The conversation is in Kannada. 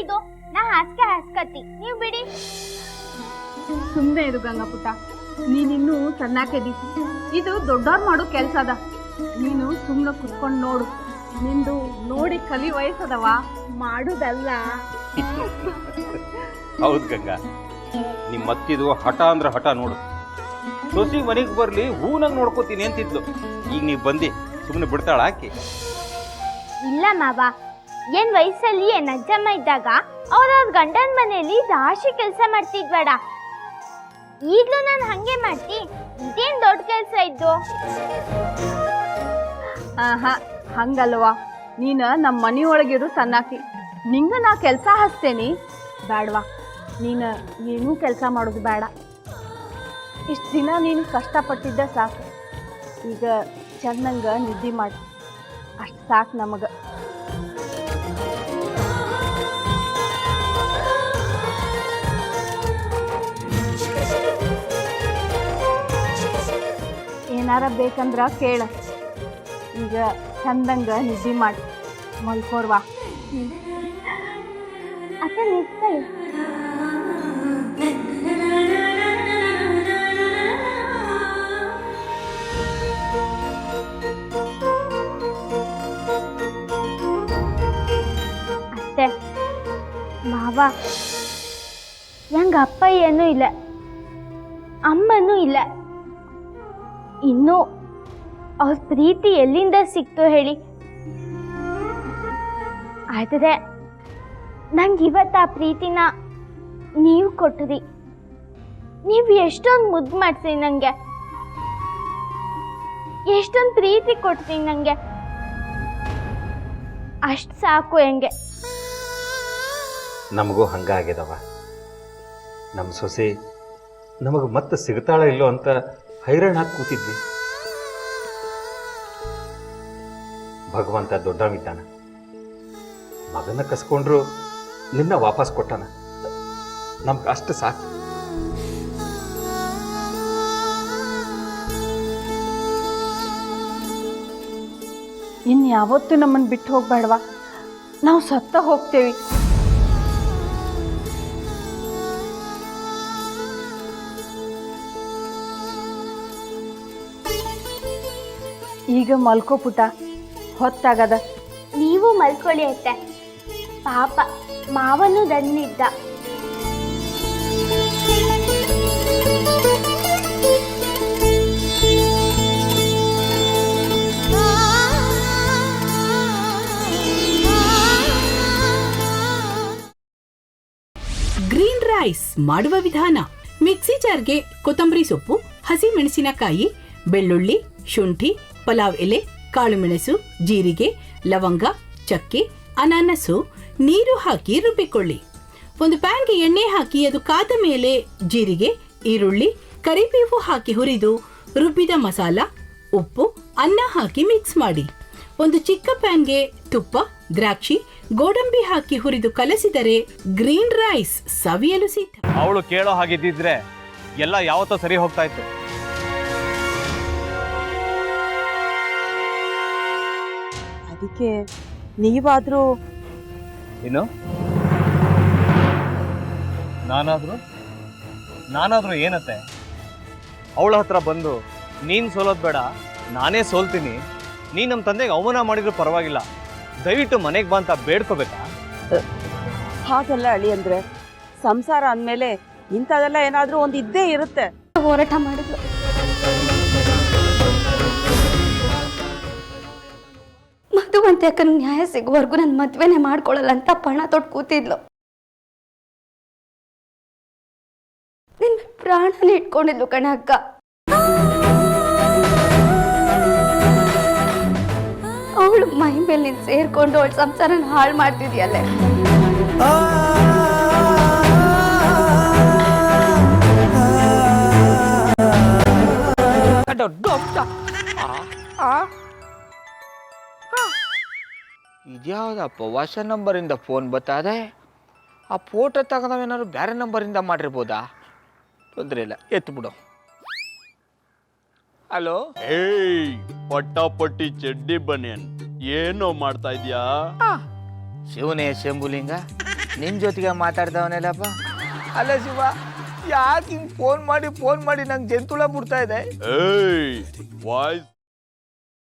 ಇದು? ನಾ ಹಾಸ್ಕತಿ, ನೀವು ಬಿಡಿ. ಸುಮ್ಮನೆ ಇರು ಗಂಗಪುಟ್ಟ, ನೀನಿನ್ನೂ ಸಣ್ಣಾಕೆದಿ. ಇದು ದೊಡ್ಡವ್ರು ಮಾಡೋ ಕೆಲ್ಸ ಅದ. ನೀನು ಸುಮ್ಮನೆ ಕುತ್ಕೊಂಡು ನೋಡು. ನಿಂದು ನೋಡಿ ಕಲಿ ವಯಸ್ಸದವ, ಮಾಡುದಲ್ಲ. ಹೌದು ಗಂಗಾ, ನಿಮ್ಮ ಮತ್ತಿದು ಹಠ ಅಂದ್ರೆ ಹಠ ನೋಡು. ಸೊಸಿ ಮನೆಗೆ ಬರ್ಲಿ ಹೂನಂಗ್ ನೋಡ್ಕೋತೀನಿ ಅಂತಿದ್ಲು. ಈಗ ನೀವು ಬಂದಿ ಸುಮ್ಮನೆ ಬಿಡ್ತಾಳ ಆಕಿ? ಇಲ್ಲ ಮಾವ, ಏನ್ ವಯಸ್ಸಲ್ಲಿ ಏನ್ ಅಜ್ಜಮ್ಮ ಇದ್ದಾಗ ಅವ್ರವ್ರ ಗಂಡನ ಮನೆಯಲ್ಲಿ ರಾಶಿ ಕೆಲಸ ಮಾಡ್ತಿದ್ಬೇಡ. ಈಗ್ಲೂ ನಾನು ಹಂಗೆ ಮಾಡ್ತಿ. ಇದೇನ್ ದೊಡ್ಡ ಕೆಲಸ ಇದ್ದು? ಆಹಾ, ಹಂಗಲ್ವಾ. ನೀನು ನಮ್ಮ ಮನೆಯೊಳಗಿರು ಸಣ್ಣಾಕಿ, ನಿಂಗ ನಾ ಕೆಲಸ ಹಚ್ತೇನಿ ಬೇಡವಾ? ನೀನು ಏನೂ ಕೆಲಸ ಮಾಡೋದು ಬೇಡ. ಇಷ್ಟು ದಿನ ನೀನು ಕಷ್ಟಪಟ್ಟಿದ್ದ ಸಾಕು. ಈಗ ಚೆನ್ನಾಗ ನಿದ್ದೆ ಮಾಡಿ, ಅಷ್ಟು ಸಾಕು ನಮಗೆ. ಏನಾರ ಬೇಕಂದ್ರ ಕೇಳ. ಈಗ ಚಂದಂಗ ನಿದ್ದೆ ಮಾಡಿ ಮಲ್ಕೋರ್ವಾ. ಅಕ್ಕ ನಿಂತ್ಕೊಳ್ಳಿ. ಅತ್ತೆ ಮಾವ, ಹೆಂಗ ಅಪ್ಪ ಏನೂ ಇಲ್ಲ, ಅಮ್ಮನೂ ಇಲ್ಲ. ಇನ್ನು ಅವ್ರ ಪ್ರೀತಿ ಎಲ್ಲಿಂದ ಸಿಕ್ತು ಹೇಳಿ? ಆದರೆ ನಂಗೆ ಇವತ್ತು ಆ ಪ್ರೀತಿನ ನೀವು ಕೊಟ್ರಿ. ನೀವು ಎಷ್ಟೊಂದು ಮುದ್ದು ಮಾಡ್ತೀರಿ ನನಗೆ, ಎಷ್ಟೊಂದು ಪ್ರೀತಿ ಕೊಡ್ತೀನಿ ನನಗೆ. ಅಷ್ಟು ಸಾಕು. ಹೆಂಗೆ ನಮಗೂ ಹಂಗಾಗ್ಯದವ. ನಮ್ಮ ಸೊಸೆ ನಮಗೆ ಮತ್ತೆ ಸಿಗ್ತಾಳ ಇಲ್ಲೋ ಅಂತ ಹೈರಾಣ ಹಾಕಿ ಕೂತಿದ್ವಿ. ಭಗವಂತ ದೊಡ್ಡವಿದ್ದಾನ, ಮಗನ ಕಸ್ಕೊಂಡ್ರು ನಿನ್ನ ವಾಪಸ್ ಕೊಟ್ಟಾನ. ನಮ್ಗೆ ಅಷ್ಟು ಸಾಕು. ಇನ್ನು ಯಾವತ್ತೂ ನಮ್ಮನ್ನು ಬಿಟ್ಟು ಹೋಗ್ಬೇಡವಾ? ನಾವು ಸತ್ತ ಹೋಗ್ತೇವಿ. ಈಗ ಮಲ್ಕೋ ಪುಟ, ಹೊತ್ತಾಗದ. ನೀವು ಮಲ್ಕೊಳ್ಳಿ ಅತ್ತೆ. ಪಾಪ ಮಾವನು ದನ್ನಿದ್ದ. ಗ್ರೀನ್ ರೈಸ್ ಮಾಡುವ ವಿಧಾನ: ಮಿಕ್ಸಿ ಜಾರ್ಗೆ ಕೊತ್ತಂಬರಿ ಸೊಪ್ಪು, ಹಸಿ ಮೆಣಸಿನಕಾಯಿ, ಬೆಳ್ಳುಳ್ಳಿ, ಶುಂಠಿ, ಪಲಾವ್ ಎಲೆ, ಕಾಳುಮೆಣಸು, ಜೀರಿಗೆ, ಲವಂಗ, ಚಕ್ಕೆ, ಅನಾನಸು, ನೀರು ಹಾಕಿ ರುಬ್ಬಿಕೊಳ್ಳಿ. ಒಂದು ಪ್ಯಾನ್ಗೆ ಎಣ್ಣೆ ಹಾಕಿ ಅದು ಕಾದ ಮೇಲೆ ಜೀರಿಗೆ, ಈರುಳ್ಳಿ, ಕರಿಬೇವು ಹಾಕಿ ಹುರಿದು ರುಬ್ಬಿದ ಮಸಾಲ, ಉಪ್ಪು, ಅನ್ನ ಹಾಕಿ ಮಿಕ್ಸ್ ಮಾಡಿ. ಒಂದು ಚಿಕ್ಕ ಪ್ಯಾನ್ಗೆ ತುಪ್ಪ, ದ್ರಾಕ್ಷಿ, ಗೋಡಂಬಿ ಹಾಕಿ ಹುರಿದು ಕಲಸಿದರೆ ಗ್ರೀನ್ ರೈಸ್ ಸವಿಯಲು ಸಿದ್ಧ. ಅವಳು ಕೇಳೋ ಹಾಗಿದ್ದಿದ್ರೆ ಎಲ್ಲ ಯಾವತ್ತೋ ಸರಿ ಹೋಗ್ತಾ ಇತ್ತು. ಅದಕ್ಕೆ ನೀವಾದ್ರೂ ಇನ್ನು ನಾನಾದ್ರೂ ಏನತ್ತೆ? ಅವಳ ಹತ್ರ ಬಂದು ನೀನು ಸೋಲೋದು ಬೇಡ, ನಾನೇ ಸೋಲ್ತೀನಿ, ನೀನು ನಮ್ಮ ತಂದೆಗೆ ಅವಮಾನ ಮಾಡಿದ್ರು ಪರವಾಗಿಲ್ಲ, ದಯವಿಟ್ಟು ಮನೆಗೆ ಬಾ ಅಂತ ಬೇಡ್ಕೋಬೇಕಾ? ಹಾಗೆಲ್ಲ ಅಳಿ ಅಂದ್ರೆ ಸಂಸಾರ ಅಂದಮೇಲೆ ಇಂಥದೆಲ್ಲ ಏನಾದ್ರೂ ಒಂದು ಇದ್ದೇ ಇರುತ್ತೆ. ಹೋರಾಟ ಮಾಡಿದ್ಲು. ಮಧುವಂತೆ ಅಕ್ಕನ ನ್ಯಾಯ ಸಿಗುವವರೆಗೂ ನನ್ನ ಮದ್ವೆನೆ ಮಾಡ್ಕೊಳ್ಳಲ್ಲ ಅಂತ ಪಣ ತೊಟ್ಟು ಕೂತಿದ್ಲು. ನಿನ್ನ ಪ್ರಾಣನೇ ಇಟ್ಕೊಂಡಿದ್ಲು ಕಣ ಅಕ್ಕ. ಅವಳು ಮೈ ಮೇಲೆ ನೀನು ಸೇರ್ಕೊಂಡು ಅವಳ ಸಂಸಾರನ ಹಾಳು ಮಾಡ್ತಿದ್ಯಲ್ಲೇ. ಇದ್ಯಾವುದಪ್ಪ ಹೊಸ ನಂಬರಿಂದ ಫೋನ್ ಬರ್ತದೆ? ಆ ಫೋಟೋ ತಗೊಂಡವೇನಾದ್ರು ಬೇರೆ ನಂಬರಿಂದ ಮಾಡಿರ್ಬೋದಾ? ತೊಂದರೆ ಇಲ್ಲ, ಎತ್ತು ಬಿಡು. ಹಲೋ, ಏಯ್ ಪಟ್ಟಾಪಟ್ಟಿ ಚಡ್ಡಿ ಬನಿಯನ್, ಏನೋ ಮಾಡ್ತಾ ಇದ್ಯಾ? ಶಿವನೇ ಶಂಭುಲಿಂಗ, ನಿನ್ನ ಜೊತೆಗೆ ಮಾತಾಡ್ದವನೇಲಪ್ಪ. ಅಲ್ಲ ಶಿವ, ಯಾಕೆ ಹಿಂಗೆ ಫೋನ್ ಮಾಡಿ ನಂಗೆ ಜಂತುಳ ಬಿಡ್ತಾ ಇದೆ? ಏಯ್ ವಾಯ್ಸ್